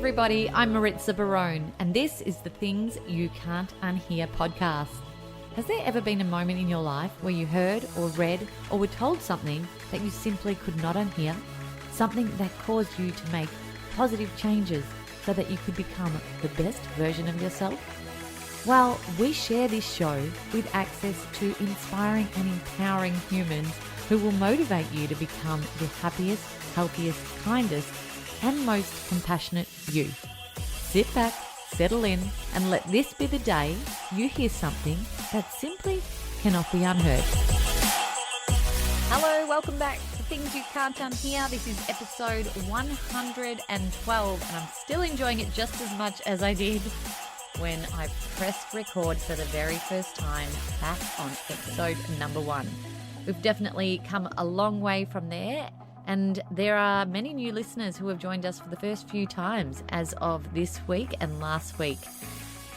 everybody, I'm Maritza Barone, and this is the Things You Can't Unhear podcast. Has there ever been a moment in your life where you heard or read or were told something that you simply could not unhear? Something that caused you to make positive changes so that you could become the best version of yourself? Well, we share this show with access to inspiring and empowering humans who will motivate you to become the happiest, healthiest, kindest, and most compassionate you. Sit back, settle in, and let this be the day you hear something that simply cannot be unheard. Hello, welcome back to Things You Can't Unhear. This is episode 112, and I'm still enjoying it just as much as I did when I pressed record for the very first time back on episode number 1. We've definitely come a long way from there. And there are many new listeners who have joined us for the first few times as of this week and last week.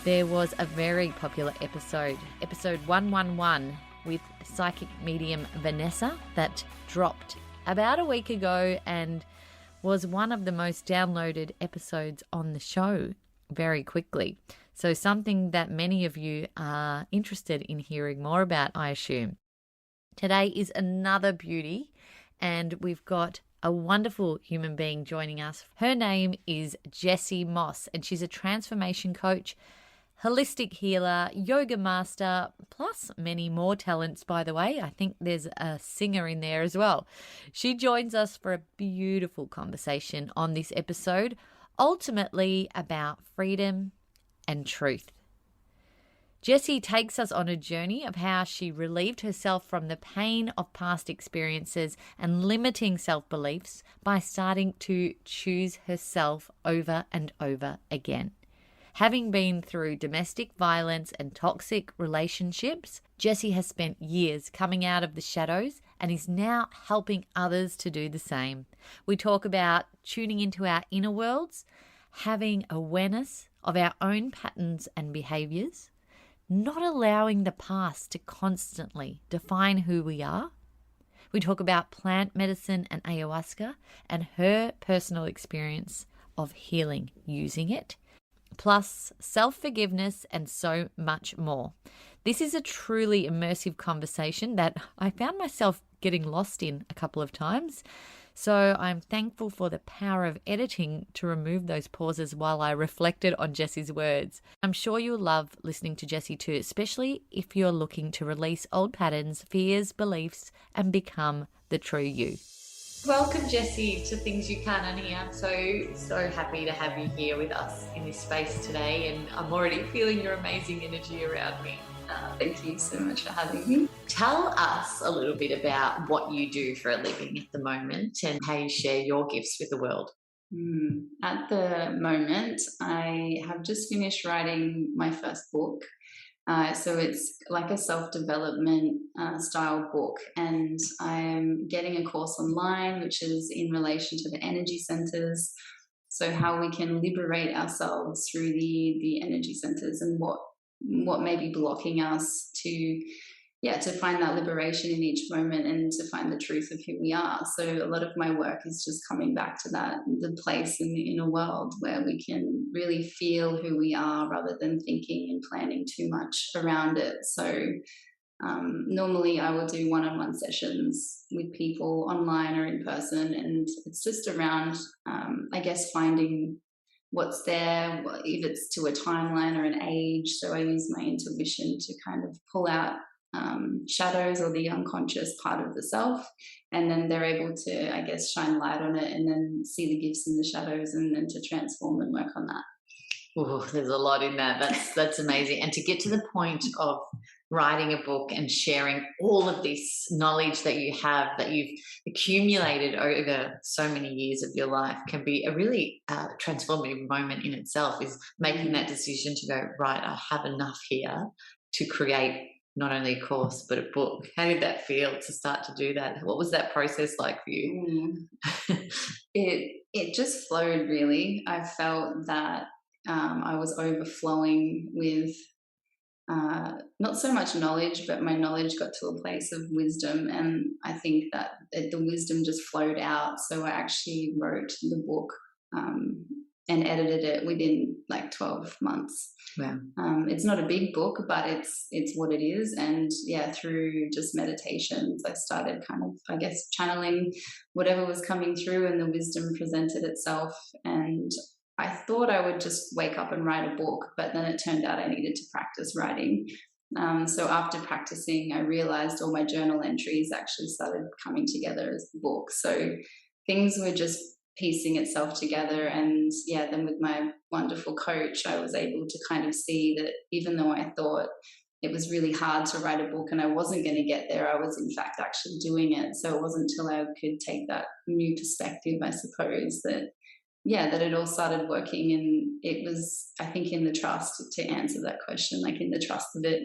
There was a very popular episode 111 with psychic medium Vanessa that dropped about a week ago and was one of the most downloaded episodes on the show very quickly. So something that many of you are interested in hearing more about, I assume. Today is another beauty. And we've got a wonderful human being joining us. Her name is Jessie Moss, and she's a transformation coach, holistic healer, yoga master, plus many more talents, by the way. I think there's a singer in there as well. She joins us for a beautiful conversation on this episode, ultimately about freedom and truth. Jessie takes us on a journey of how she relieved herself from the pain of past experiences and limiting self-beliefs by starting to choose herself over and over again. Having been through domestic violence and toxic relationships, Jessie has spent years coming out of the shadows and is now helping others to do the same. We talk about tuning into our inner worlds, having awareness of our own patterns and behaviours, not allowing the past to constantly define who we are. We talk about plant medicine and ayahuasca and her personal experience of healing using it, plus self-forgiveness and so much more. This is a truly immersive conversation that I found myself getting lost in a couple of times. So I'm thankful for the power of editing to remove those pauses while I reflected on Jessie's words. I'm sure you'll love listening to Jessie too, especially if you're looking to release old patterns, fears, beliefs, and become the true you. Welcome, Jessie, to Things You Can't Unhear. I'm so happy to have you here with us in this space today, and I'm already feeling your amazing energy around me. Thank you so much for having me. Tell us a little bit about what you do for a living at the moment and how you share your gifts with the world. At the moment, I have just finished writing my first book. So it's like a self-development style book, and I'm getting a course online which is in relation to the energy centers. So how we can liberate ourselves through the energy centers and what may be blocking us to find that liberation in each moment and to find the truth of who we are. So a lot of my work is just coming back to that, the place in the inner world where we can really feel who we are rather than thinking and planning too much around it. So normally I will do one-on-one sessions with people online or in person, and it's just around, finding what's there, if it's to a timeline or an age. So I use my intuition to kind of pull out shadows or the unconscious part of the self, and then they're able to, shine light on it and then see the gifts in the shadows and to transform and work on that. Oh, there's a lot in that. That's amazing. And to get to the point of writing a book and sharing all of this knowledge that you have, that you've accumulated over so many years of your life, can be a really transformative moment in itself, is making that decision to go, right, I have enough here to create not only a course but a book. How did that feel to start to do that? What was that process like for you? It just flowed, really. I felt that I was overflowing with not so much knowledge, but my knowledge got to a place of wisdom, and I think that the wisdom just flowed out. So I actually wrote the book and edited it within like 12 months. Wow. It's not a big book, but it's what it is. And yeah, through just meditations, I started kind of, I guess, channeling whatever was coming through, and the wisdom presented itself. And I thought I would just wake up and write a book, but then it turned out I needed to practice writing. So after practicing, I realized all my journal entries actually started coming together as the book. So things were just piecing itself together. And yeah, then with my wonderful coach, I was able to kind of see that even though I thought it was really hard to write a book and I wasn't going to get there, I was in fact actually doing it. So it wasn't until I could take that new perspective, I suppose, that that it all started working. And it was, I think, in the trust, to answer that question, like in the trust of it,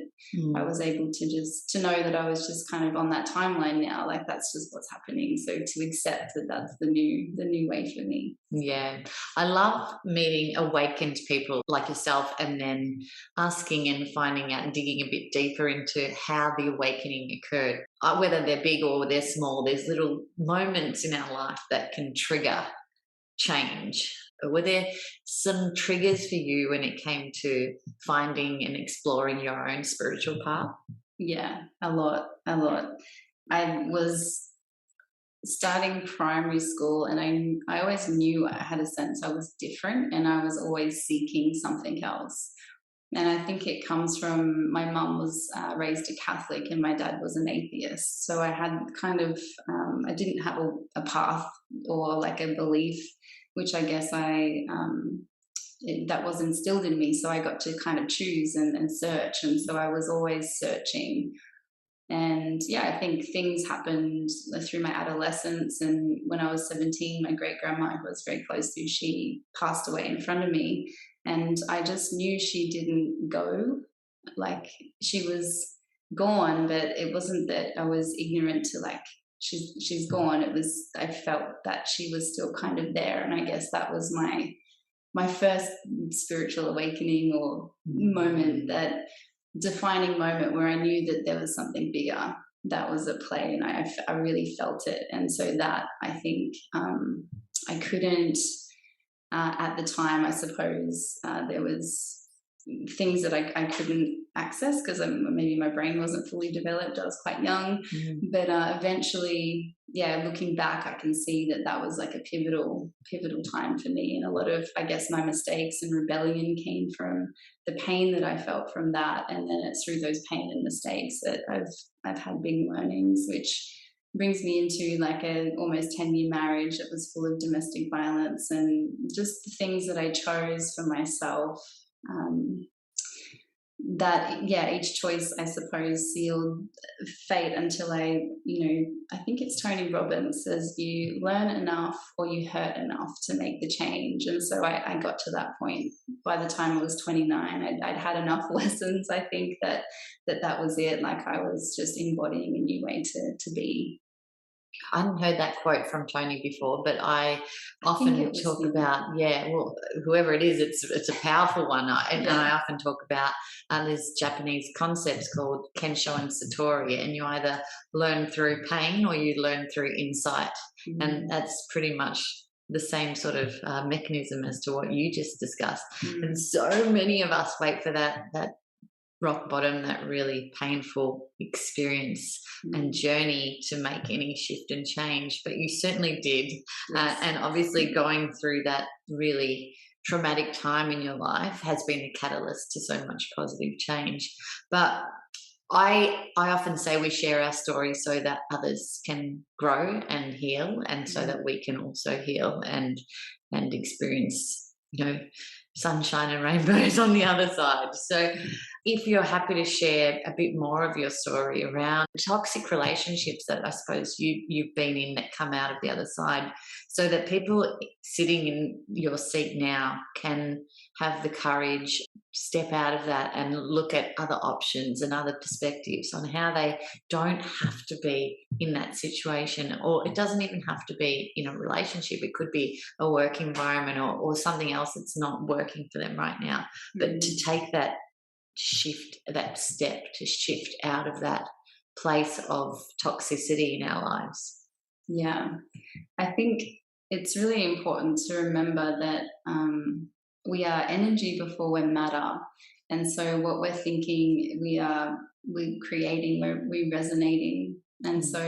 I was able to know that I was just kind of on that timeline now, like that's just what's happening. So to accept that that's the new way for me. Yeah, I love meeting awakened people like yourself, and then asking and finding out and digging a bit deeper into how the awakening occurred. Whether they're big or they're small, there's little moments in our life that can trigger change. Were there some triggers for you when it came to finding and exploring your own spiritual path? Yeah, a lot. I was starting primary school, and I always knew, I had a sense I was different, and I was always seeking something else. And I think it comes from, my mum was raised a Catholic and my dad was an atheist. So I had kind of, I didn't have a path or like a belief, which I guess that was instilled in me. So I got to kind of choose and search. And so I was always searching. And yeah, I think things happened through my adolescence. And when I was 17, my great grandma, who I was very close to, she passed away in front of me. And I just knew she didn't go, like she was gone, but it wasn't that I was ignorant to like, she's gone. It was, I felt that she was still kind of there. And I guess that was my first spiritual awakening or moment, that defining moment where I knew that there was something bigger that was at play, and I really felt it. And so that, I think, I couldn't, at the time, I suppose, there was things that I couldn't access because maybe my brain wasn't fully developed. I was quite young, but eventually, yeah, looking back, I can see that was like a pivotal time for me. And a lot of, I guess, my mistakes and rebellion came from the pain that I felt from that. And then it's through those pain and mistakes that I've had big learnings, which brings me into like a almost 10-year marriage that was full of domestic violence and just the things that I chose for myself. That, yeah, each choice, I suppose, sealed fate until I think it's Tony Robbins says you learn enough or you hurt enough to make the change. And so I got to that point. By the time I was 29, I'd had enough lessons. I think that was it. Like I was just embodying a new way to be. I hadn't heard that quote from Tony before, but I often talk about, whoever it is, it's a powerful one. And I often talk about there's Japanese concepts called Kensho and Satori, and you either learn through pain or you learn through insight. And that's pretty much the same sort of mechanism as to what you just discussed. And so many of us wait for that rock bottom, that really painful experience and journey to make any shift and change, but you certainly did. And obviously going through that really traumatic time in your life has been a catalyst to so much positive change. But I often say we share our stories so that others can grow and heal, and so that we can also heal and experience, sunshine and rainbows on the other side. So if you're happy to share a bit more of your story around toxic relationships that I suppose you've been in that come out of the other side, so that people sitting in your seat now can have the courage, step out of that and look at other options and other perspectives on how they don't have to be in that situation, or it doesn't even have to be in a relationship. It could be a work environment or something else that's not working for them right now. But to take that shift, that step to shift out of that place of toxicity in our lives. Yeah, I think it's really important to remember that we are energy before we're matter. And so what we're thinking, we're creating, we're resonating. And so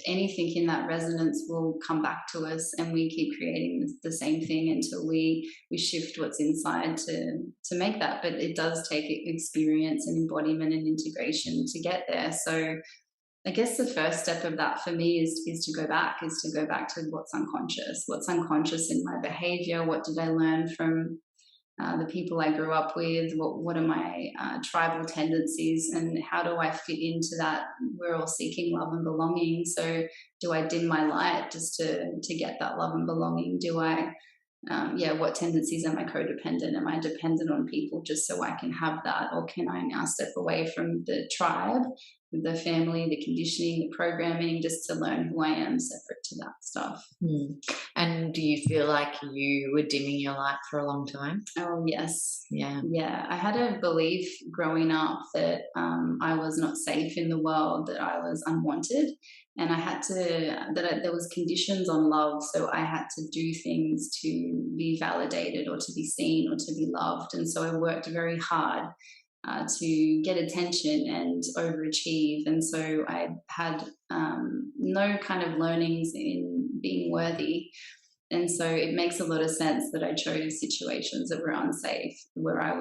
anything in that resonance will come back to us, and we keep creating the same thing until we shift what's inside to make that. But it does take experience and embodiment and integration to get there. So I guess the first step of that for me is to go back to what's unconscious in my behavior. What did I learn from the people I grew up with? What are my tribal tendencies, and how do I fit into that? We're all seeking love and belonging. So do I dim my light just to get that love and belonging? Do I what tendencies am I codependent? Am I dependent on people just so I can have that? Or can I now step away from the tribe, the family, the conditioning, the programming, just to learn who I am separate to that stuff? And do you feel like you were dimming your light for a long time? Oh, yes. Yeah. Yeah. I had a belief growing up that I was not safe in the world, that I was unwanted. And I had to, there was conditions on love. So I had to do things to be validated or to be seen or to be loved. And so I worked very hard to get attention and overachieve. And so I had no kind of learnings in being worthy. And so it makes a lot of sense that I chose situations that were unsafe, where I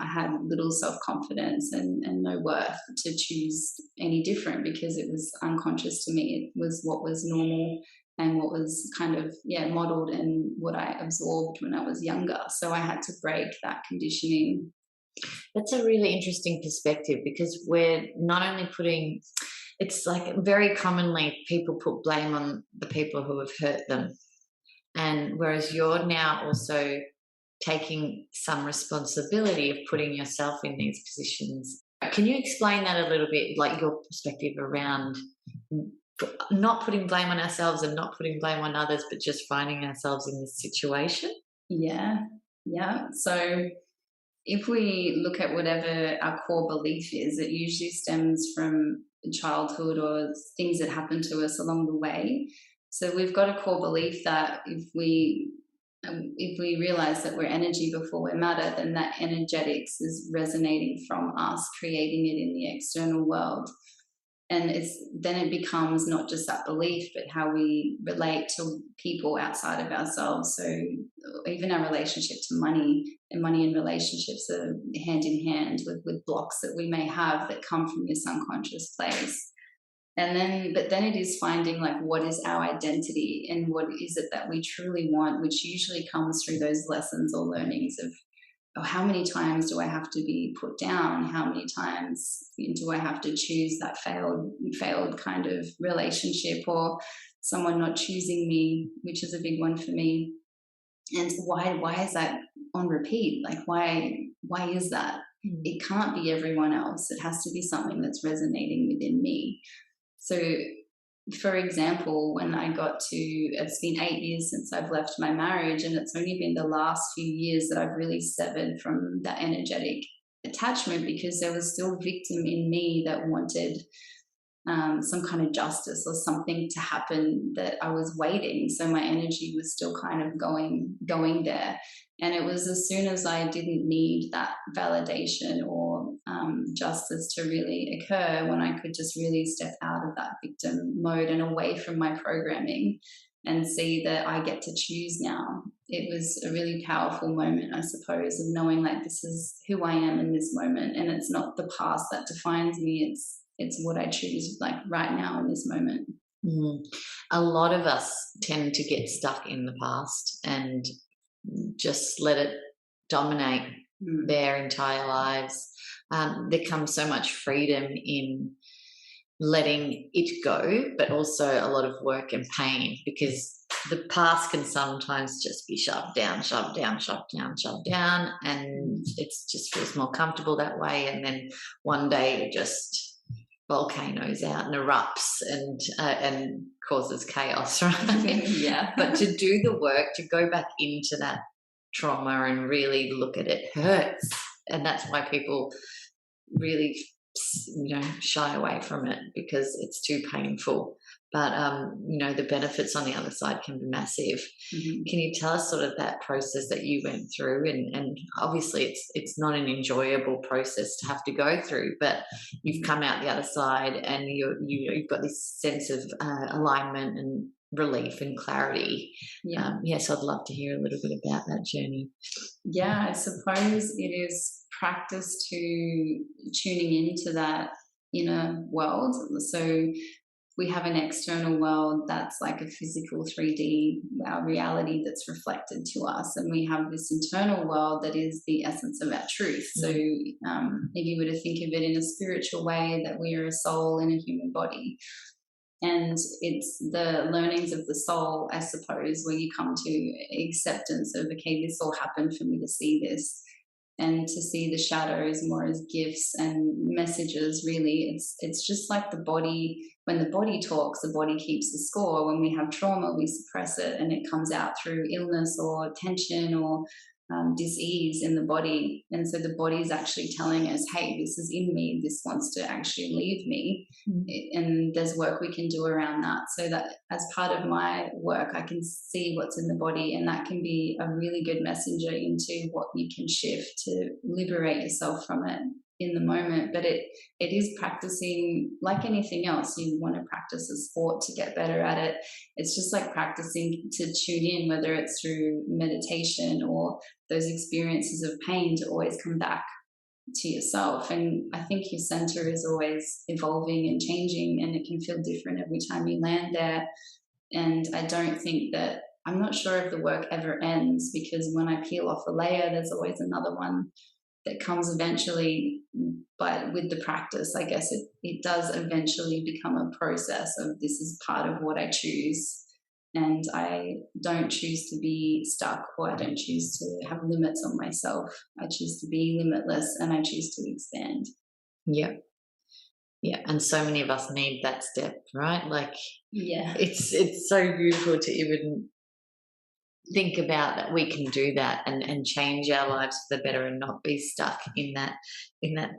had little self-confidence and no worth to choose any different, because it was unconscious to me. It was what was normal and what was kind of, modeled, and what I absorbed when I was younger. So I had to break that conditioning. That's a really interesting perspective, because we're not only putting, it's like very commonly people put blame on the people who have hurt them. And whereas you're now also taking some responsibility of putting yourself in these positions. Can you explain that a little bit, like your perspective around not putting blame on ourselves and not putting blame on others, but just finding ourselves in this situation? Yeah. So if we look at whatever our core belief is, it usually stems from childhood or things that happen to us along the way. So we've got a core belief that if we realize that we're energy before we're matter, then that energetics is resonating from us, creating it in the external world. And then it becomes not just that belief, but how we relate to people outside of ourselves. So even our relationship to money, and money and relationships are hand in hand with blocks that we may have that come from this unconscious place. But then it is finding, like, what is our identity and what is it that we truly want, which usually comes through those lessons or learnings of, how many times do I have to be put down? How many times do I have to choose that failed kind of relationship, or someone not choosing me, which is a big one for me? And why is that on repeat? Like, why is that? It can't be everyone else. It has to be something that's resonating within me. So, for example, when it's been 8 years since I've left my marriage, and it's only been the last few years that I've really severed from that energetic attachment, because there was still victim in me that wanted some kind of justice or something to happen, that I was waiting. So my energy was still kind of going there. And it was as soon as I didn't need that validation or justice to really occur, when I could just really step out of that victim mode and away from my programming and see that I get to choose now. It was a really powerful moment, I suppose, of knowing, like, this is who I am in this moment, and it's not the past that defines me. It's what I choose, like, right now in this moment. A lot of us tend to get stuck in the past and just let it dominate their entire lives. There comes so much freedom in letting it go, but also a lot of work and pain, because the past can sometimes just be shoved down, and it just feels more comfortable that way. And then one day it just volcanoes out and erupts and causes chaos, right? Yeah. But to do the work, to go back into that trauma and really look at it, hurts. And that's why people really, shy away from it, because it's too painful. but the benefits on the other side can be massive. Can you tell us sort of that process that you went through? And obviously it's not an enjoyable process to have to go through, but you've come out the other side and you've got this sense of alignment and relief and clarity. Yes, I'd love to hear a little bit about that journey. Yeah, I suppose it is practice to tuning into that inner world. So we have an external world that's like a physical 3D reality that's reflected to us, and we have this internal world that is the essence of our truth. So if you were to think of it in a spiritual way, that we are a soul in a human body. And it's the learnings of the soul, I suppose, where you come to acceptance of, okay, this all happened for me to see this, and to see the shadows more as gifts and messages. Really, it's just like the body. When the body talks, the body keeps the score. When we have trauma, we suppress it, and it comes out through illness or tension or dis-ease in the body. And so the body is actually telling us, hey, this is in me, this wants to actually leave me. And there's work we can do around that, so that as part of my work I can see what's in the body, and that can be a really good messenger into what you can shift to liberate yourself from it in the moment. But it is practicing like anything else. You want to practice a sport to get better at it. It's just like practicing to tune in, whether it's through meditation or those experiences of pain, to always come back to yourself. And I think your center is always evolving and changing, and it can feel different every time you land there. And I don't think that, I'm not sure if the work ever ends, because when I peel off a layer, there's always another one that comes eventually. But with the practice, I guess it does eventually become a process of, this is part of what I choose. And I don't choose to be stuck, or I don't choose to have limits on myself. I choose to be limitless, and I choose to expand. Yeah. And so many of us need that step, right? Like, it's so beautiful to even think about that we can do that and change our lives for the better, and not be stuck in that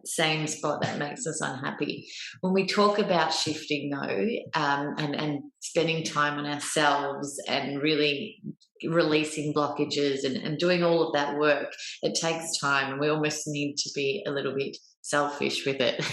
same spot that makes us unhappy. When we talk about shifting though, and spending time on ourselves and really releasing blockages and doing all of that work, it takes time, and we almost need to be a little bit selfish with it.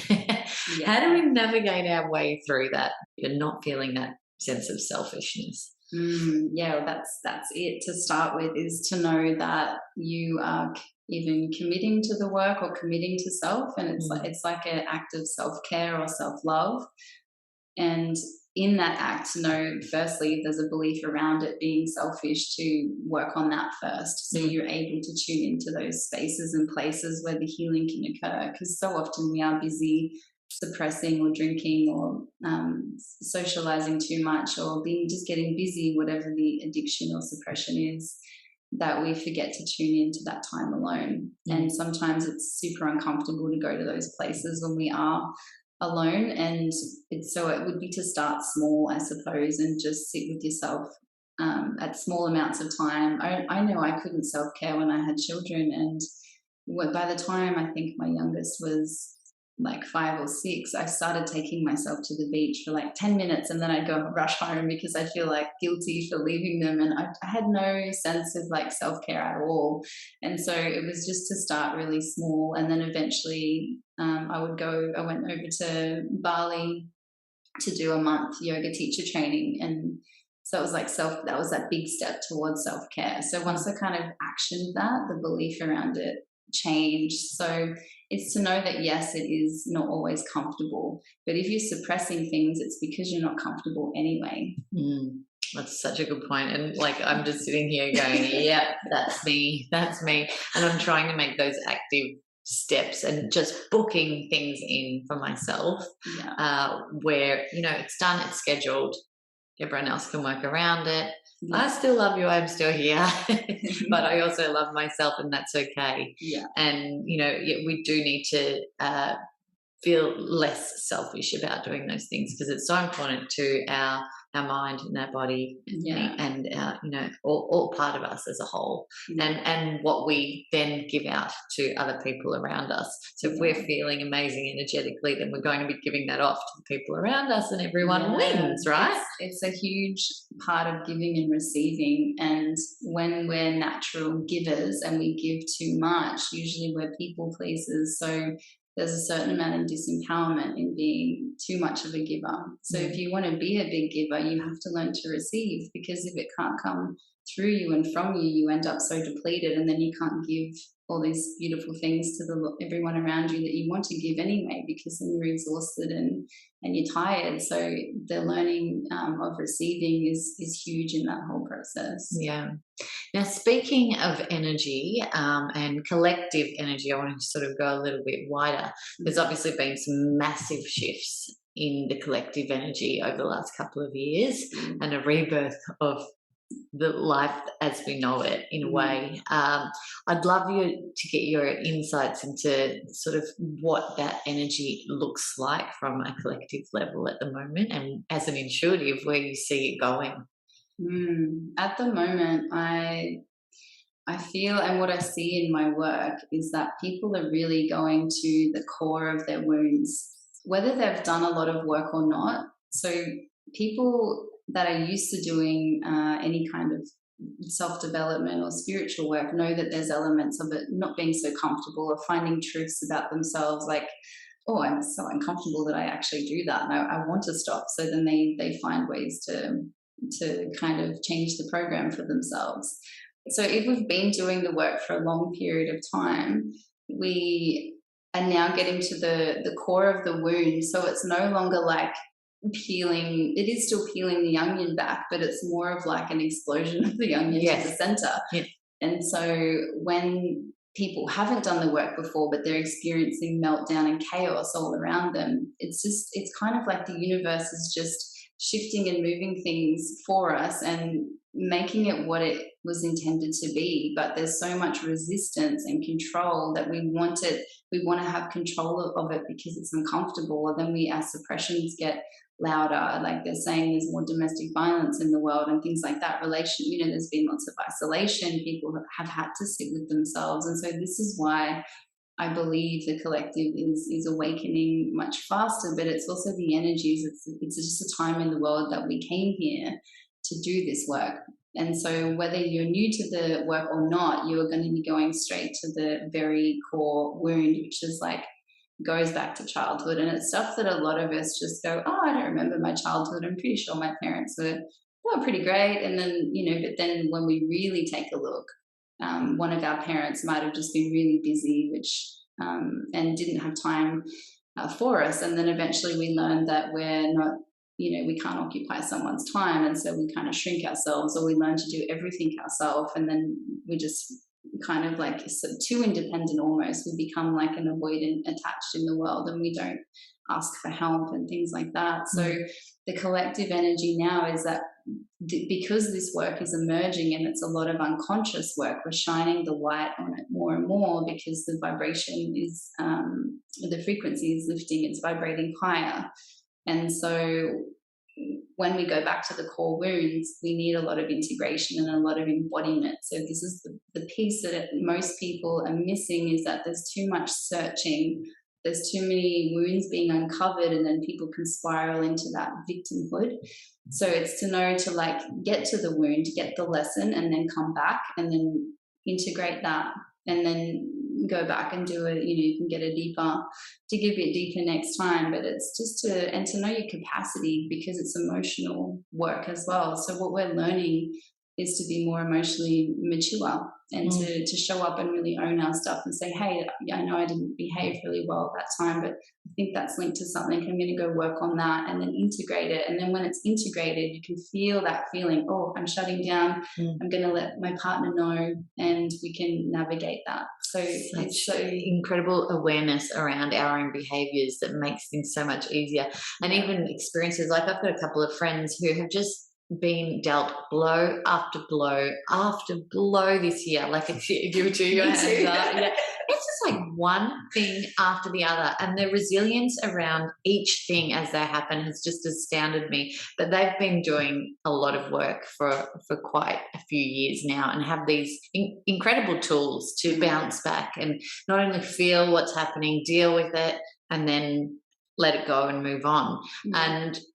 How do we navigate our way through that and not feeling that sense of selfishness? Well, that's it to start with, is to know that you are even committing to the work or committing to self, and it's like an act of self-care or self-love. And in that act, to know, firstly, if there's a belief around it being selfish, to work on that first, so you're able to tune into those spaces and places where the healing can occur. Because so often we are busy suppressing or drinking or socializing too much, or just getting busy, whatever the addiction or suppression is, that we forget to tune into that time alone. And sometimes it's super uncomfortable to go to those places when we are alone. And so it would be to start small, I suppose, and just sit with yourself at small amounts of time. I know I couldn't self-care when I had children, and by the time I think my youngest was like 5 or 6, I started taking myself to the beach for like 10 minutes, and then I'd go rush home because I feel like guilty for leaving them, and I had no sense of like self-care at all. And so it was just to start really small, and then eventually I went over to Bali to do a month yoga teacher training, and so it was like that was that big step towards self-care. So once I kind of actioned that, the belief around it changed. So it's to know that, yes, it is not always comfortable, but if you're suppressing things, it's because you're not comfortable anyway. That's such a good point. And like, I'm just sitting here going, yeah, that's me. And I'm trying to make those active steps and just booking things in for myself, where, it's done, it's scheduled, everyone else can work around it. I still love you, I'm still here, but I also love myself, and that's okay. And we do need to feel less selfish about doing those things, because it's so important to our our mind and our body, Yeah. and all part of us as a whole, and what we then give out to other people around us. So if we're feeling amazing energetically, then we're going to be giving that off to the people around us, and everyone wins, right? It's a huge part of giving and receiving, and when we're natural givers and we give too much, usually we're people pleasers. So there's a certain amount of disempowerment in being too much of a giver. So if you want to be a big giver, you have to learn to receive, because if it can't come through you and from you, you end up so depleted, and then you can't give all these beautiful things to everyone around you that you want to give anyway, because then you're exhausted and you're tired. So the learning of receiving is huge in that whole process. Yeah. Now, speaking of energy and collective energy, I want to sort of go a little bit wider. There's obviously been some massive shifts in the collective energy over the last couple of years, and a rebirth of the life as we know it, in a way. I'd love you to get your insights into sort of what that energy looks like from a collective level at the moment, and as an intuitive, where you see it going. At the moment, I feel, and what I see in my work, is that people are really going to the core of their wounds, whether they've done a lot of work or not. So people that are used to doing any kind of self-development or spiritual work know that there's elements of it not being so comfortable, or finding truths about themselves, like, oh, I'm so uncomfortable that I actually do that, and I want to stop. So then they find ways to kind of change the program for themselves. So if we've been doing the work for a long period of time, we are now getting to the core of the wound. So it's no longer like peeling, it is still peeling the onion back, but it's more of like an explosion of the onion to the center. And so when people haven't done the work before, but they're experiencing meltdown and chaos all around them, it's kind of like the universe is just shifting and moving things for us and making it what it was intended to be. But there's so much resistance and control that we want to have control of it because it's uncomfortable. Or then our suppressions get louder, like they're saying there's more domestic violence in the world and things like that. There's been lots of isolation, people have had to sit with themselves. And so this is why I believe the collective is awakening much faster, but it's also the energies. It's just a time in the world that we came here to do this work. And so whether you're new to the work or not, you're going to be going straight to the very core wound, which is like goes back to childhood. And it's stuff that a lot of us just go, oh, I don't remember my childhood. I'm pretty sure my parents were pretty great. And then, but then when we really take a look, one of our parents might have just been really busy, and didn't have time for us. And then eventually we learned that we're not, we can't occupy someone's time. And so we kind of shrink ourselves, or we learn to do everything ourselves. And then we just kind of like too independent almost. We become like an avoidant attached in the world, and we don't ask for help and things like that. So the collective energy now is that because this work is emerging and it's a lot of unconscious work, we're shining the light on it more and more, because the vibration is, the frequency is lifting, it's vibrating higher. And so when we go back to the core wounds, we need a lot of integration and a lot of embodiment. So this is the piece that most people are missing, is that there's too much searching. There's too many wounds being uncovered, and then people can spiral into that victimhood. So it's to know to like get to the wound, get the lesson, and then come back and then integrate that, and then go back and do it. You can dig a bit deeper next time, but it's just to know your capacity, because it's emotional work as well. So what we're learning is to be more emotionally mature, and to show up and really own our stuff and say, hey, I know I didn't behave really well at that time, but I think that's linked to something. I'm going to go work on that, and then integrate it. And then when it's integrated, you can feel that feeling, oh, I'm shutting down. I'm going to let my partner know, and we can navigate that. So it's so incredible awareness around our own behaviours that makes things so much easier. And even experiences, like I've got a couple of friends who have just been dealt blow after blow after blow this year. Like it's you two your hands up. Yeah. It's just like, one thing after the other, and the resilience around each thing as they happen has just astounded me. But they've been doing a lot of work for quite a few years now, and have these incredible tools to bounce back and not only feel what's happening, deal with it, and then let it go and move on.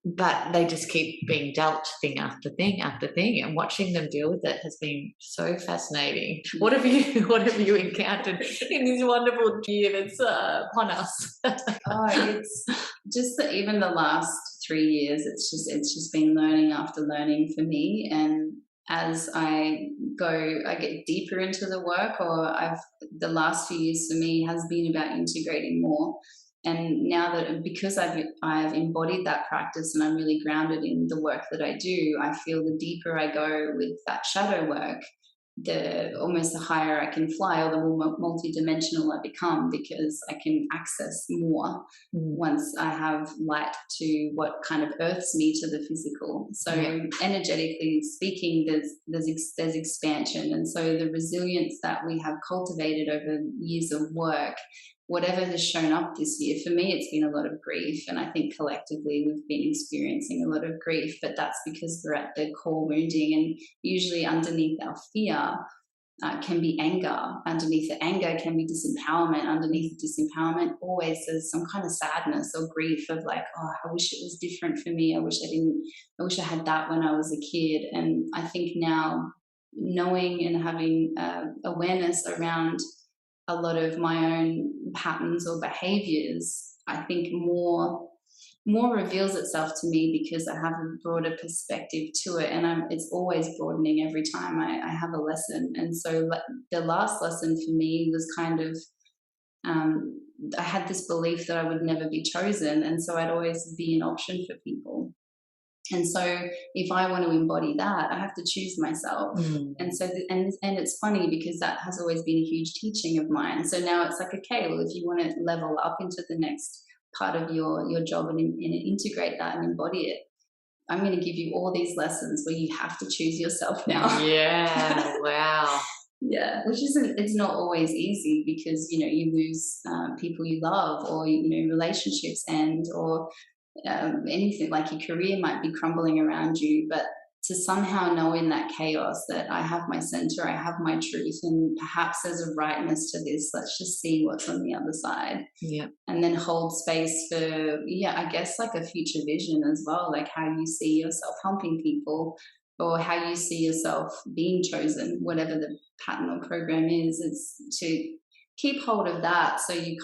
But they just keep being dealt thing after thing after thing, and watching them deal with it has been so fascinating. What have you encountered in this wonderful year that's upon us? It's just that even the last 3 years, it's just been learning after learning for me. And as I get deeper into the work, the last few years for me has been about integrating more. And now that, because I've embodied that practice and I'm really grounded in the work that I do, I feel the deeper I go with that shadow work, the higher I can fly, or the more multidimensional I become, because I can access more once I have light to what kind of earths me to the physical. So energetically speaking, there's expansion. And so the resilience that we have cultivated over years of work, whatever has shown up this year, for me, it's been a lot of grief. And I think collectively we've been experiencing a lot of grief, but that's because we're at the core wounding. And usually underneath our fear can be anger. Underneath the anger can be disempowerment. Underneath the disempowerment, always there's some kind of sadness or grief of like, oh, I wish it was different for me. I wish I had that when I was a kid. And I think now, knowing and having awareness around a lot of my own patterns or behaviours, I think more reveals itself to me because I have a broader perspective to it, and it's always broadening every time I have a lesson. And so the last lesson for me was kind of, I had this belief that I would never be chosen, and so I'd always be an option for people. And so if I want to embody that, I have to choose myself. And so, and it's funny because that has always been a huge teaching of mine. So now it's like, okay, well, if you want to level up into the next part of your job and integrate that and embody it, I'm going to give you all these lessons where you have to choose yourself now. Yeah. Wow. Yeah, it's not always easy because, you lose people you love, or, relationships end, or anything, like your career might be crumbling around you, but to somehow know in that chaos that I have my center, I have my truth, and perhaps there's a rightness to this. Let's just see what's on the other side. Yeah. And then hold space for, I guess like a future vision as well, like how you see yourself helping people, or how you see yourself being chosen, whatever the pattern or program is. It's to keep hold of that, so you've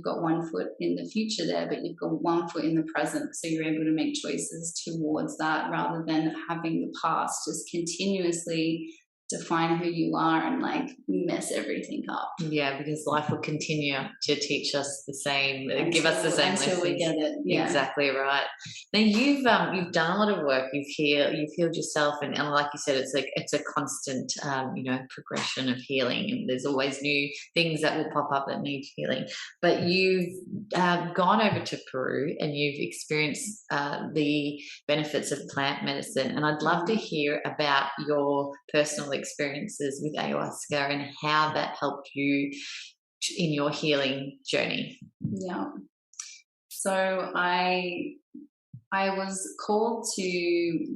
got 1 foot in the future there, but you've got 1 foot in the present, so you're able to make choices towards that, rather than having the past just continuously define who you are and like mess everything up. Yeah, because life will continue to teach us the same, give us the same until lessons. we get it. Yeah. Exactly right. Now you've done a lot of work. You've healed yourself, and like you said, it's a constant progression of healing, and there's always new things that will pop up that need healing. But you've gone over to Peru and you've experienced the benefits of plant medicine, and I'd love to hear about your personal experiences with ayahuasca and how that helped you in your healing journey. Yeah. So I was called to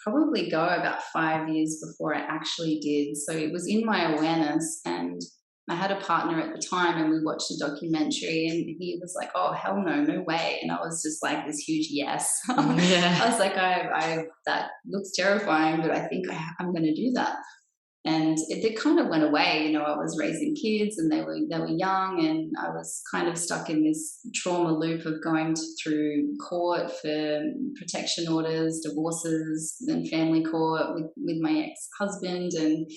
probably go about 5 years before I actually did. So it was in my awareness, and I had a partner at the time, and we watched a documentary, and he was like, oh, hell no way. And I was just like this huge yes. Yeah. I was like, that looks terrifying, but I think I'm going to do that. And it kind of went away. I was raising kids, and they were young, and I was kind of stuck in this trauma loop of going through court for protection orders, divorces, then family court with my ex-husband, and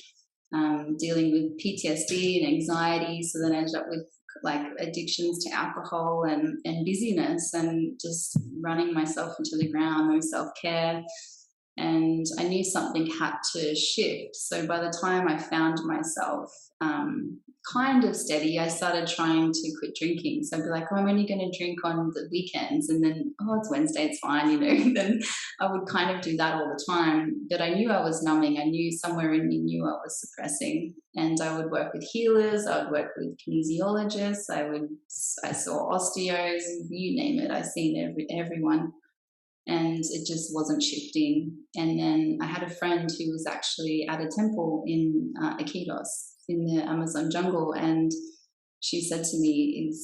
dealing with PTSD and anxiety. So then I ended up with like addictions to alcohol and busyness, and just running myself into the ground, no self-care. and I knew something had to shift. So by the time I found myself kind of steady, I started trying to quit drinking. So I'd be like, oh, I'm only going to drink on the weekends, and then, oh, it's Wednesday, it's fine, you know. Then I would kind of do that all the time. But I knew I was numbing. I knew somewhere in me knew I was suppressing. And I would work with healers. I would work with kinesiologists. I saw osteos, you name it. I seen everyone. And it just wasn't shifting. And then I had a friend who was actually at a temple in Iquitos in the Amazon jungle, and she said to me,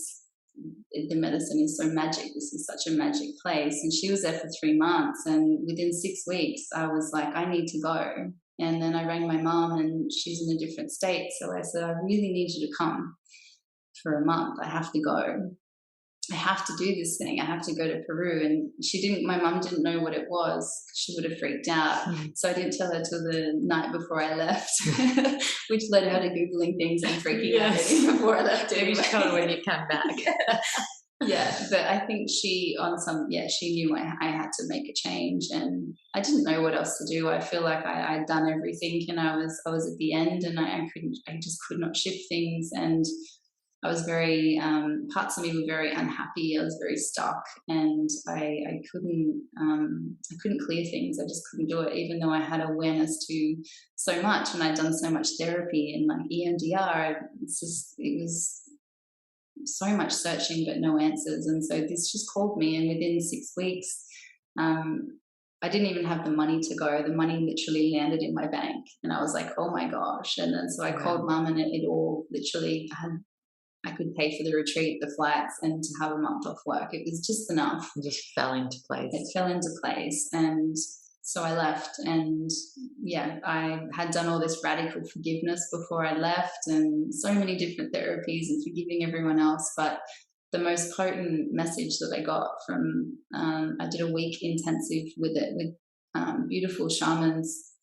the medicine is so magic, this is such a magic place. And she was there for 3 months, and within 6 weeks I was like, I need to go. And then I rang my mom, and she's in a different state, so I said, I really need you to come for a month. I have to go. I have to do this thing. I have to go to Peru. And my mum didn't know what it was. She would have freaked out. So I didn't tell her till the night before I left, which led her to Googling things and freaking out before I left. Maybe she told her when you come back. Yeah, but I think she knew I had to make a change, and I didn't know what else to do. I feel like I'd done everything, and I was at the end, and I just could not shift things. And I was very, parts of me were very unhappy. I was very stuck, and I couldn't clear things. I just couldn't do it, even though I had awareness to so much, and I'd done so much therapy and like EMDR. It was so much searching, but no answers. And so this just called me, and within 6 weeks, I didn't even have the money to go. The money literally landed in my bank, and I was like, oh my gosh. And then so I called mum, and it all literally I could pay for the retreat, the flights, and to have a month off work. It was just enough. It just fell into place. It fell into place. And so I left, and I had done all this radical forgiveness before I left, and so many different therapies and forgiving everyone else. But the most potent message that I got from, I did a week intensive with beautiful shamans,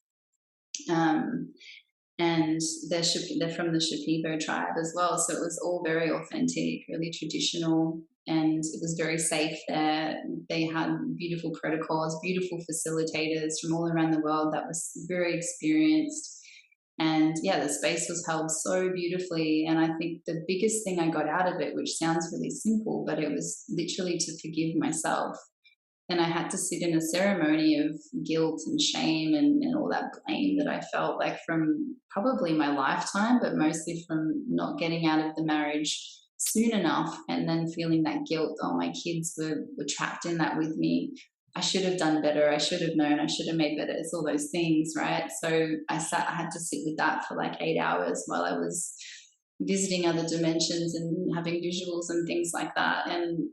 and they're from the Shipibo tribe as well. So it was all very authentic, really traditional, and it was very safe there. They had beautiful protocols, beautiful facilitators from all around the world that was very experienced. And the space was held so beautifully. And I think the biggest thing I got out of it, which sounds really simple, but it was literally to forgive myself. And I had to sit in a ceremony of guilt and shame and all that blame that I felt like from probably my lifetime, but mostly from not getting out of the marriage soon enough, and then feeling that guilt. Oh, my kids were trapped in that with me. I should have done better. I should have known. I should have made better. It's all those things, right? So I had to sit with that for like 8 hours while I was visiting other dimensions and having visuals and things like that. And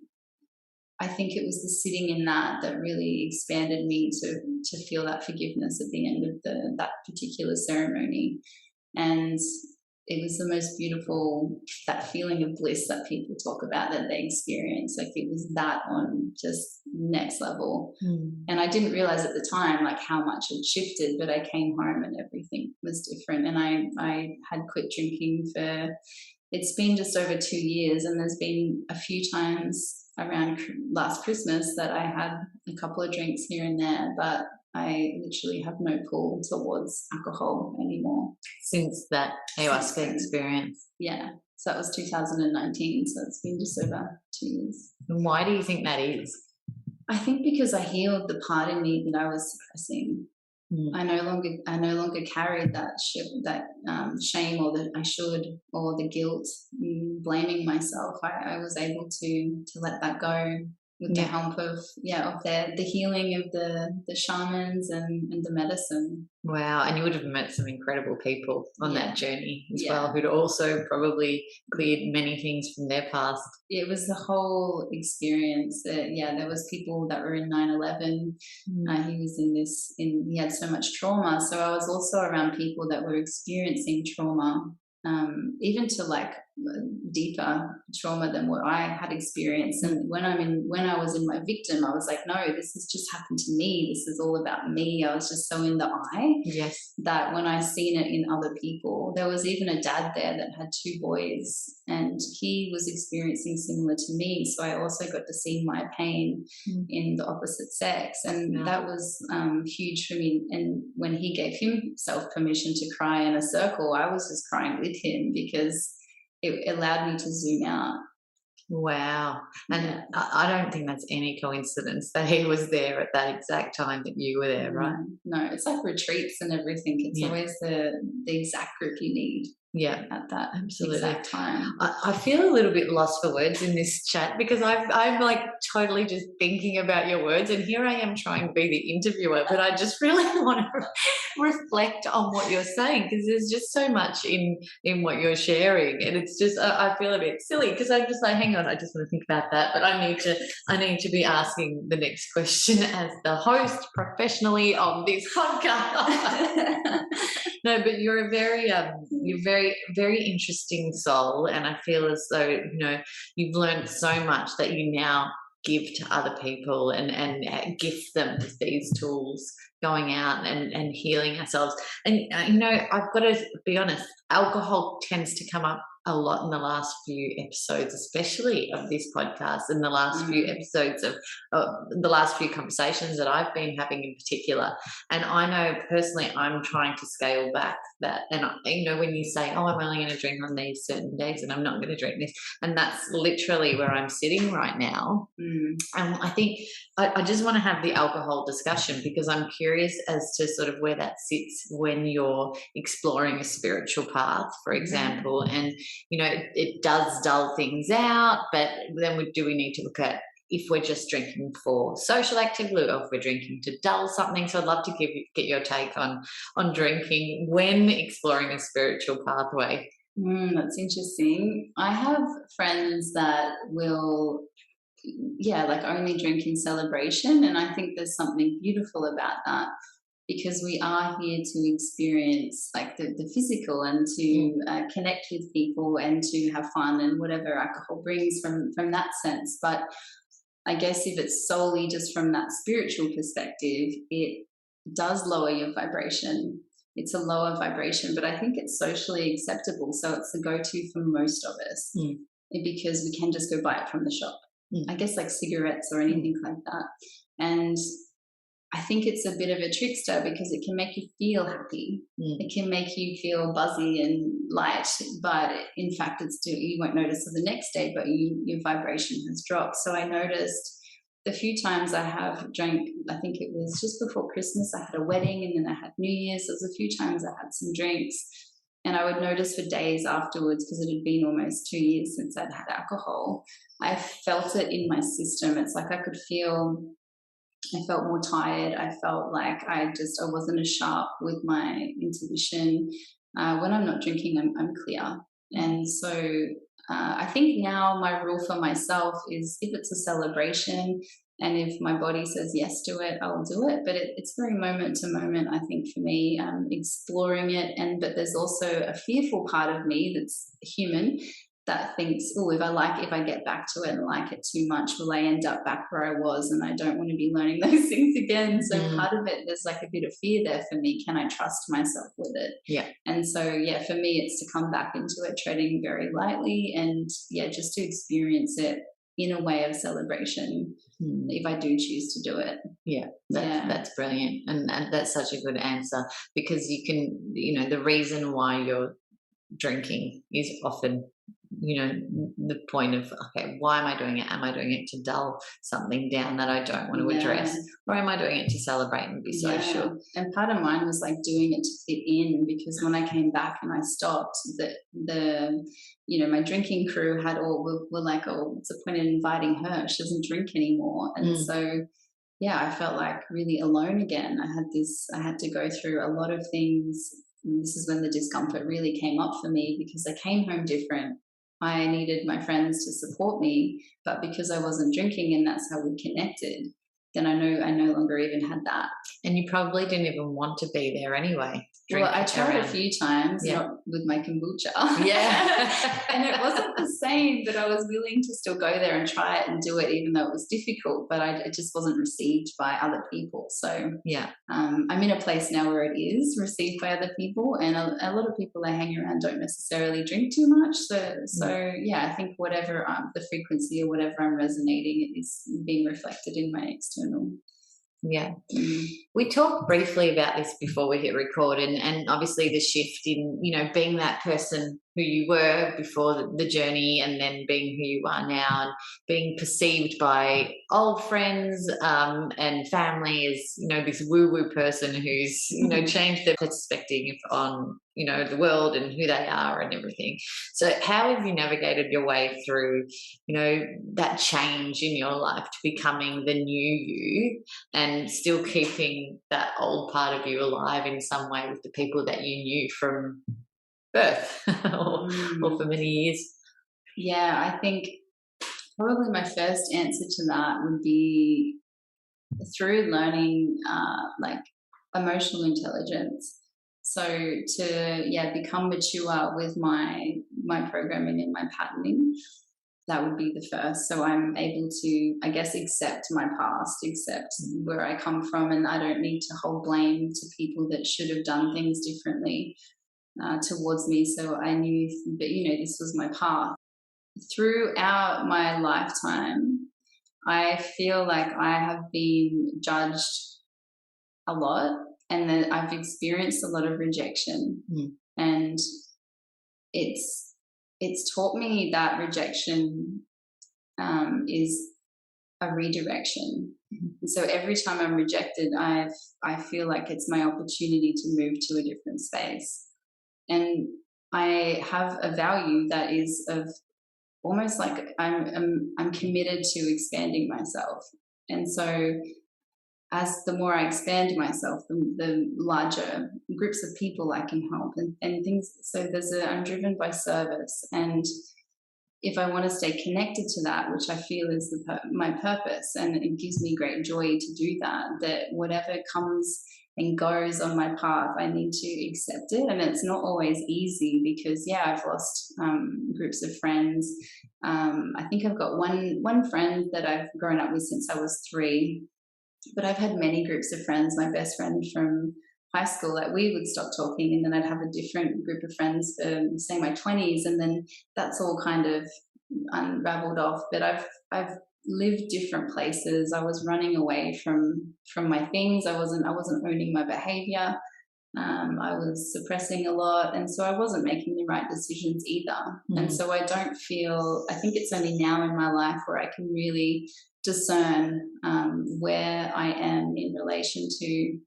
I think it was the sitting in that really expanded me to feel that forgiveness at the end of that particular ceremony. And it was the most beautiful, that feeling of bliss that people talk about that they experience. Like it was that on just next level. And I didn't realize at the time like how much it shifted, but I came home and everything was different. And I had quit drinking it's been just over 2 years, and there's been a few times around last Christmas that I had a couple of drinks here and there, but I literally have no pull towards alcohol anymore. Since that ayahuasca experience? Yeah. So that was 2019. So it's been just over 2 years. And why do you think that is? I think because I healed the part in me that I was suppressing. I no longer carried that shame or that I should, or the guilt, blaming myself. I was able to let that go with the help of the healing of the shamans and the medicine. Wow. And you would have met some incredible people on that journey as well, who'd also probably cleared many things from their past. It was the whole experience. There was people that were in 9/11. He had so much trauma. So I was also around people that were experiencing trauma, even to like deeper trauma than what I had experienced. And when I was in my victim, I was like, no, this has just happened to me. This is all about me. I was just so in the I. Yes. That when I seen it in other people, there was even a dad there that had 2 boys, and he was experiencing similar to me. So I also got to see my pain in the opposite sex, and that was huge for me. And when he gave himself permission to cry in a circle, I was just crying with him because it allowed me to zoom out. Wow. And I don't think that's any coincidence that he was there at that exact time that you were there, right? No, it's like retreats and everything. It's always the exact group you need. Yeah, at that absolutely exact time. I feel a little bit lost for words in this chat because I'm like totally just thinking about your words, and here I am trying to be the interviewer, but I just really want to reflect on what you're saying because there's just so much in what you're sharing, and it's just I feel a bit silly because I'm just like, hang on, I just want to think about that, but I need to be asking the next question as the host professionally on this podcast. No, but you're a very interesting soul, and I feel as though you've learned so much that you now give to other people and gift them with these tools, going out and healing ourselves. And I've got to be honest, alcohol tends to come up a lot in the last few episodes, especially of this podcast, and the last few episodes of the last few conversations that I've been having in particular. And I know personally I'm trying to scale back that. And when you say, oh, I'm only going to drink on these certain days and I'm not going to drink this, and that's literally where I'm sitting right now. And I think I just want to have the alcohol discussion because I'm curious as to sort of where that sits when you're exploring a spiritual path, for example. And it does dull things out, but then do we need to look at if we're just drinking for social activity or if we're drinking to dull something? So I'd love to get your take on drinking when exploring a spiritual pathway. That's interesting. I have friends that will only drink in celebration, and I think there's something beautiful about that, because we are here to experience like the physical and to connect with people and to have fun and whatever alcohol brings from that sense. But I guess if it's solely just from that spiritual perspective, it does lower your vibration. It's a lower vibration, but I think it's socially acceptable. So it's the go-to for most of us because we can just go buy it from the shop. I guess like cigarettes or anything like that. And I think it's a bit of a trickster because it can make you feel happy. It can make you feel buzzy and light, but in fact you won't notice it the next day, but your vibration has dropped. So I noticed the few times I have drank, I think it was just before Christmas, I had a wedding and then I had New Year's. There was a few times I had some drinks, and I would notice for days afterwards, because it had been almost 2 years since I'd had alcohol, I felt it in my system. It's like I felt more tired. I felt like I wasn't as sharp with my intuition. When I'm not drinking, I'm clear. And so I think now my rule for myself is if it's a celebration and if my body says yes to it, I'll do it. But it's very moment to moment, I think, for me, exploring it. But there's also a fearful part of me that's human that thinks, oh, if I get back to it and like it too much, will I end up back where I was? And I don't want to be learning those things again. So part of it, there's like a bit of fear there for me. Can I trust myself with it? Yeah. And so, for me, it's to come back into it, treading very lightly and just to experience it in a way of celebration if I do choose to do it. That's brilliant. And that's such a good answer because you can, the reason why you're drinking is often the point of, okay, why am I doing it? Am I doing it to dull something down that I don't want to address? Or am I doing it to celebrate and be social? And part of mine was like doing it to fit in, because when I came back and I stopped, my drinking crew were like, oh, what's the point in inviting her? She doesn't drink anymore. And so I felt like really alone again. I had to go through a lot of things. And this is when the discomfort really came up for me, because I came home different. I needed my friends to support me, but because I wasn't drinking and that's how we connected, then I no longer even had that. And you probably didn't even want to be there anyway. drink Well, I tried around? a few times, Yeah. not with my kombucha. Yeah. And it wasn't the same, but I was willing to still go there and try it and do it, even though it was difficult, but it just wasn't received by other people. So Yeah. I'm in a place now where it is received by other people, and a lot of people I hang around don't necessarily drink too much. So yeah, I think whatever the frequency or whatever I'm resonating, it is being reflected in my external. Yeah. Mm. We talked briefly about this before we hit record, and obviously the shift in, being that person who you were before the journey, and then being who you are now, and being perceived by old friends and family as, this woo-woo person who's, changed their perspective on, the world and who they are and everything. So how have you navigated your way through, that change in your life to becoming the new you, and still keeping that old part of you alive in some way with the people that you knew from birth or for many years? Yeah, I think probably my first answer to that would be through learning like emotional intelligence. So to become mature with my programming and my patterning, that would be the first. So I'm able to, I guess, accept my past, accept where I come from, and I don't need to hold blame to people that should have done things differently towards me. So I knew that, this was my path. Throughout my lifetime, I feel like I have been judged a lot, and that I've experienced a lot of rejection. And it's taught me that rejection is a redirection. So every time I'm rejected, I feel like it's my opportunity to move to a different space. And I have a value that is of almost like I'm committed to expanding myself. And so as the more I expand myself, the larger groups of people I can help and things. So I'm driven by service, and if I want to stay connected to that, which I feel is my purpose, and it gives me great joy to do that whatever comes and goes on my path, I need to accept it. And it's not always easy because, I've lost groups of friends. I think I've got one friend that I've grown up with since I was 3, but I've had many groups of friends. My best friend from high school, like we would stop talking, and then I'd have a different group of friends for, say, my 20s, and then that's all kind of unraveled off. But I've lived different places. I was running away from my things. I wasn't owning my behavior. I was suppressing a lot, and so I wasn't making the right decisions either. And so I think it's only now in my life where I can really discern where I am in relation to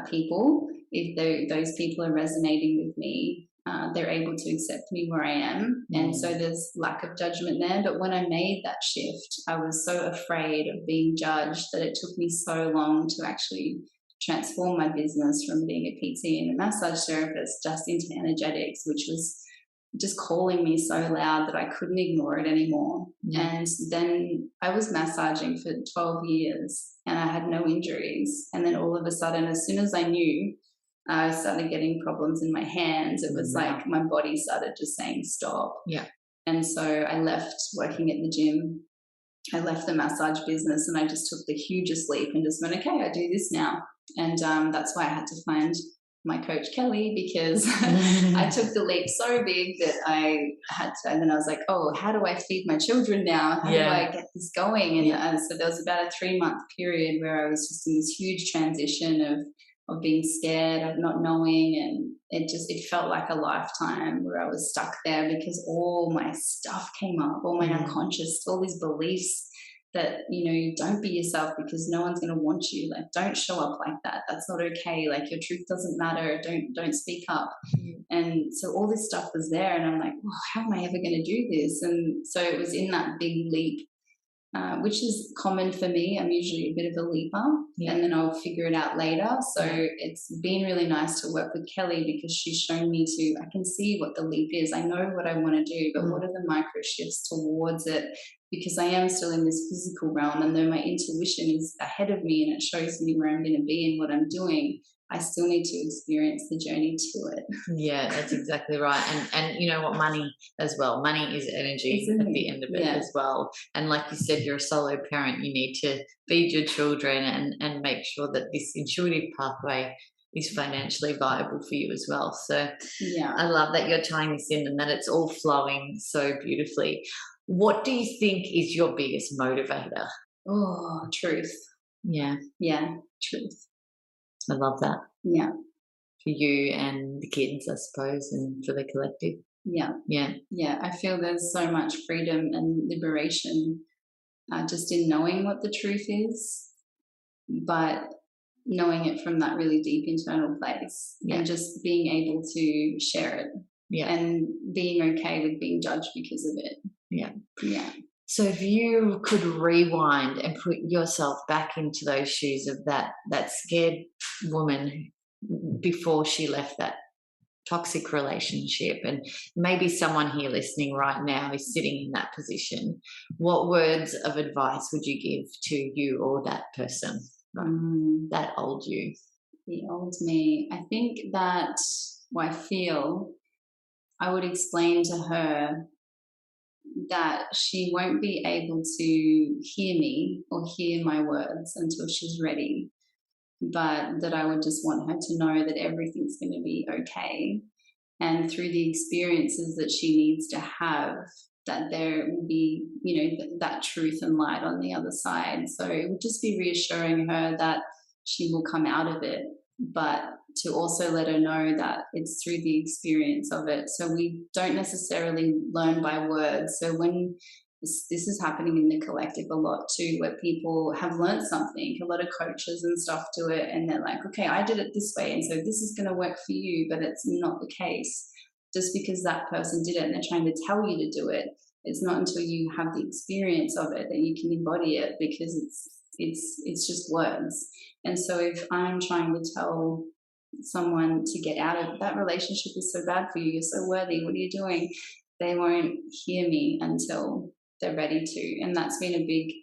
people. If those people are resonating with me, they're able to accept me where I am. And so there's lack of judgment there. But when I made that shift, I was so afraid of being judged that it took me so long to actually transform my business from being a PT and a massage therapist just into energetics, which was just calling me so loud that I couldn't ignore it anymore. And then I was massaging for 12 years and I had no injuries. And then all of a sudden, as soon as I knew, I started getting problems in my hands. It was like my body started just saying stop. Yeah. And so I left working at the gym. I left the massage business and I just took the hugest leap and just went, okay, I do this now. And that's why I had to find my coach Kelly, because I took the leap so big that I had to, and then I was like, oh, how do I feed my children now? How do I get this going? And so there was about a 3-month period where I was just in this huge transition of being scared, of not knowing, and it felt like a lifetime where I was stuck there because all my stuff came up, all my unconscious, all these beliefs that, don't be yourself because no one's going to want you. Like, don't show up like that. That's not okay. Like, your truth doesn't matter. Don't speak up. And so all this stuff was there, and I'm like, well, how am I ever going to do this? And so it was in that big leap, which is common for me. I'm usually a bit of a leaper, and then I'll figure it out later. So it's been really nice to work with Kelly because she's shown me I can see what the leap is. I know what I want to do, but what are the micro shifts towards it? Because I am still in this physical realm, and though my intuition is ahead of me and it shows me where I'm going to be and what I'm doing, I still need to experience the journey to it. Yeah, that's exactly right. And you know what, money as well. Money is energy at the end of it as well. And like you said, you're a solo parent. You need to feed your children and make sure that this intuitive pathway is financially viable for you as well. So yeah, I love that you're tying this in and that it's all flowing so beautifully. What do you think is your biggest motivator? Oh, truth. Yeah, Truth. I love that. Yeah, for you and the kids, I suppose, and for the collective. Yeah. I feel there's so much freedom and liberation just in knowing what the truth is, but knowing it from that really deep internal place and just being able to share it and being okay with being judged because of it. Yeah. So if you could rewind and put yourself back into those shoes of that scared woman before she left that toxic relationship, and maybe someone here listening right now is sitting in that position, what words of advice would you give to you or that person, that old you? The old me. I think that I feel I would explain to her that she won't be able to hear me or hear my words until she's ready, but that I would just want her to know that everything's going to be okay. And through the experiences that she needs to have, that there will be, that truth and light on the other side. So it would just be reassuring her that she will come out of it, but to also let her know that it's through the experience of it. So we don't necessarily learn by words. So when this is happening in the collective a lot too, where people have learned something, a lot of coaches and stuff do it, and they're like, okay, I did it this way, and so this is going to work for you, but it's not the case. Just because that person did it and they're trying to tell you to do it, it's not until you have the experience of it that you can embody it, because it's just words. And so if I'm trying to tell someone to get out of that relationship is so bad for you, you're so worthy, what are you doing? They won't hear me until they're ready to. And that's been a big,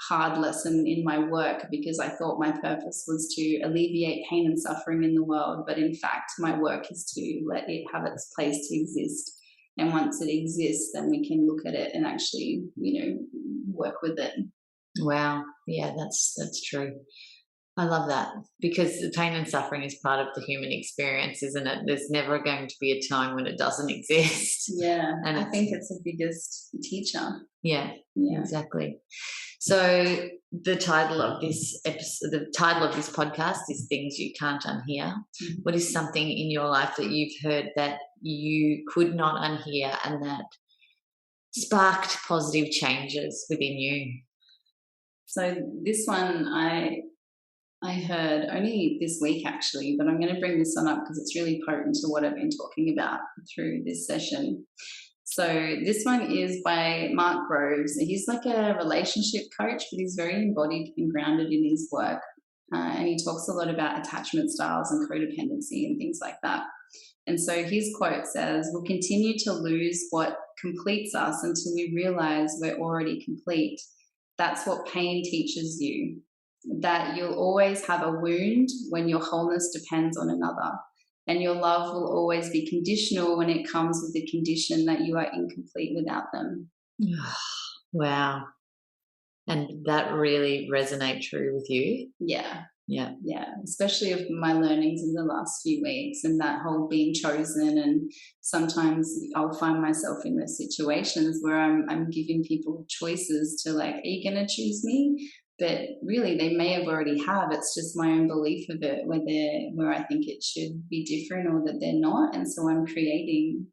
hard lesson in my work, because I thought my purpose was to alleviate pain and suffering in the world. But in fact, my work is to let it have its place to exist. And once it exists, then we can look at it and actually, work with it. Wow. Yeah, that's true. I love that, because the pain and suffering is part of the human experience, isn't it? There's never going to be a time when it doesn't exist. Yeah, and I think it's the biggest teacher. Yeah, exactly. So the title of this episode, the title of this podcast is Things You Can't Unhear. Mm-hmm. What is something in your life that you've heard that you could not unhear and that sparked positive changes within you? So this one I heard only this week actually, but I'm going to bring this one up because it's really potent to what I've been talking about through this session. So this one is by Mark Groves. He's like a relationship coach, but he's very embodied and grounded in his work. And he talks a lot about attachment styles and codependency and things like that. And so his quote says, "We'll continue to lose what completes us until we realize we're already complete. That's what pain teaches you. That you'll always have a wound when your wholeness depends on another. And your love will always be conditional when it comes with the condition that you are incomplete without them." Wow. And that really resonates true with you? Yeah. Yeah. Yeah. Especially of my learnings in the last few weeks and that whole being chosen. And sometimes I'll find myself in those situations where I'm giving people choices to like, are you going to choose me? But really, they may have already have. It's just my own belief of it, where I think it should be different or that they're not. And so I'm creating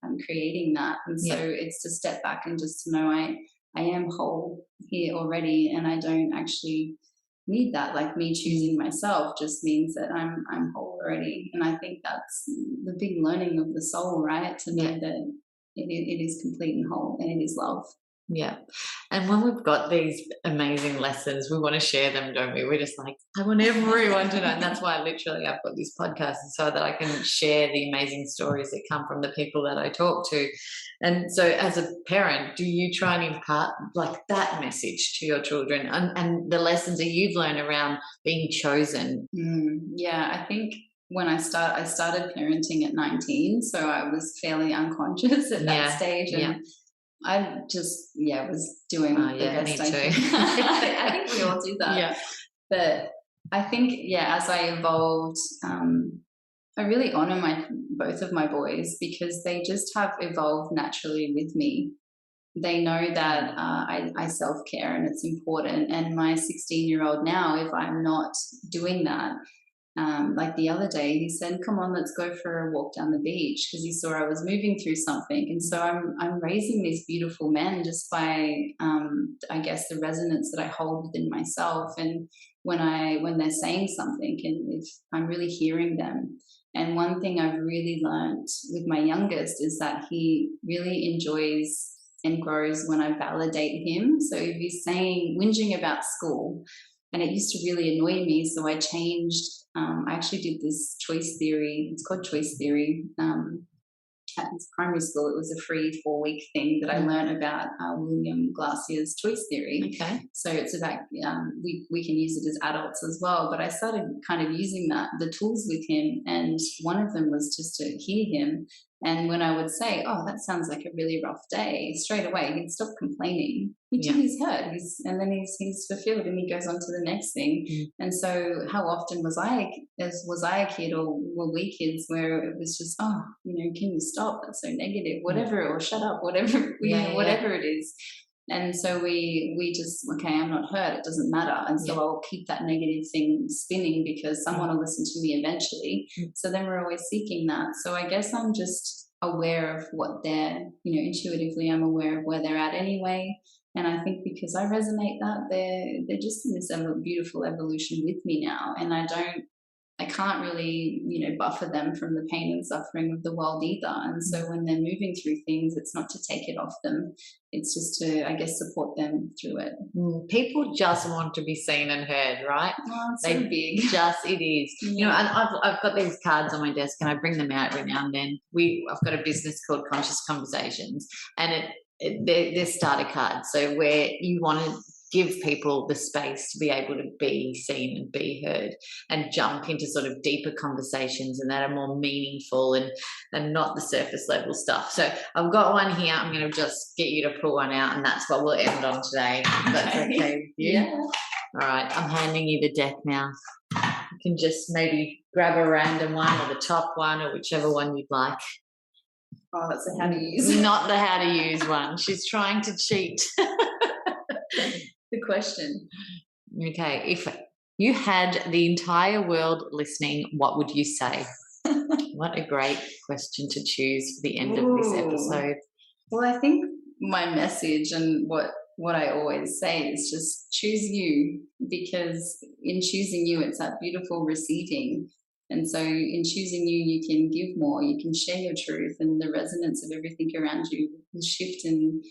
that. And so it's to step back and just to know I am whole here already, and I don't actually need that. Like me choosing myself just means that I'm whole already. And I think that's the big learning of the soul, right? To know that it is complete and whole, and it is love. Yeah. And when we've got these amazing lessons, we want to share them, don't we? We're just like, I want everyone to know. And that's why literally I've got this podcast, so that I can share the amazing stories that come from the people that I talk to. And so as a parent, do you try and impart like that message to your children and the lessons that you've learned around being chosen? Yeah, I think when I started parenting at 19, so I was fairly unconscious at that stage, and I just was doing the best I could. I think we all do that. Yeah. But I think as I evolved, I really honor both of my boys because they just have evolved naturally with me. They know that I self-care and it's important. And my 16-year-old now, if I'm not doing that, like the other day, he said, "Come on, let's go for a walk down the beach," because he saw I was moving through something. And so I'm raising these beautiful men just by, I guess, the resonance that I hold within myself, and when they're saying something, and if I'm really hearing them. And one thing I've really learned with my youngest is that he really enjoys and grows when I validate him. So if he's whinging about school, and it used to really annoy me, so I changed. I actually did this choice theory. It's called choice theory. At primary school, it was a free 4-week thing that I learned about William Glasser's choice theory. Okay. So it's about, we can use it as adults as well. But I started kind of using the tools with him. And one of them was just to hear him. And when I would say, "Oh, that sounds like a really rough day," straight away he'd stop complaining. He's heard, and then he's fulfilled, and he goes on to the next thing. And so, how often was I a kid, or were we kids, where it was just, "Oh, can you stop? That's so negative," whatever, or "Shut up," whatever, whatever it is. And so we just, okay, I'm not hurt, it doesn't matter. And so I'll keep that negative thing spinning because someone will listen to me eventually. So then we're always seeking that. So I guess I'm just aware of what they're, intuitively I'm aware of where they're at anyway. And I think because I resonate that, they're just in this beautiful evolution with me now. And I can't really, buffer them from the pain and suffering of the world either. And so when they're moving through things, it's not to take it off them. It's just to, I guess, support them through it. People just want to be seen and heard, right? Oh, it's so big. It is. And I've got these cards on my desk, and I bring them out every now and then. I've got a business called Conscious Conversations, and they're starter cards. So where you want to give people the space to be able to be seen and be heard, and jump into sort of deeper conversations and that are more meaningful and not the surface level stuff. So I've got one here. I'm going to just get you to pull one out, and that's what we'll end on today. That's okay with you? Yeah. All right. I'm handing you the deck now. You can just maybe grab a random one, or the top one, or whichever one you'd like. Oh, that's the how to use. Not the how to use one. She's trying to cheat. The question. Okay, if you had the entire world listening, what would you say? What a great question to choose for the end of this episode. Well, I think my message and what I always say is just choose you, because in choosing you, it's that beautiful receiving. And so in choosing you, you can give more, you can share your truth, and the resonance of everything around you will shift, and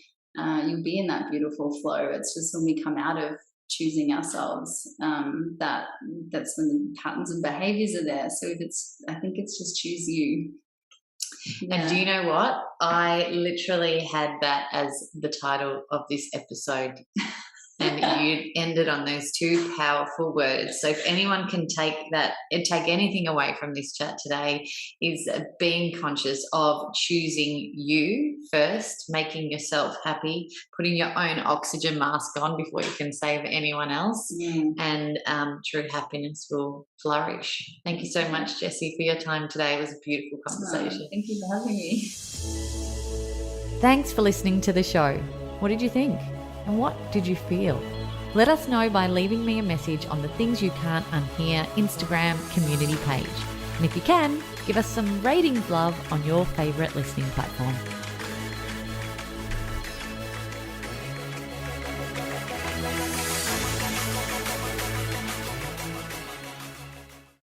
you'll be in that beautiful flow. It's just when we come out of choosing ourselves, that's when the patterns and behaviours are there. So I think it's just choose you. Yeah. And do you know what? I literally had that as the title of this episode. And you ended on those two powerful words. So if anyone can take anything away from this chat today, is being conscious of choosing you first, making yourself happy, putting your own oxygen mask on before you can save anyone else, and true happiness will flourish. Thank you so much, Jessie, for your time today. It was a beautiful conversation. Thank you for having me. Thanks for listening to the show. What did you think? And what did you feel? Let us know by leaving me a message on the Things You Can't Unhear Instagram community page. And if you can, give us some ratings love on your favourite listening platform.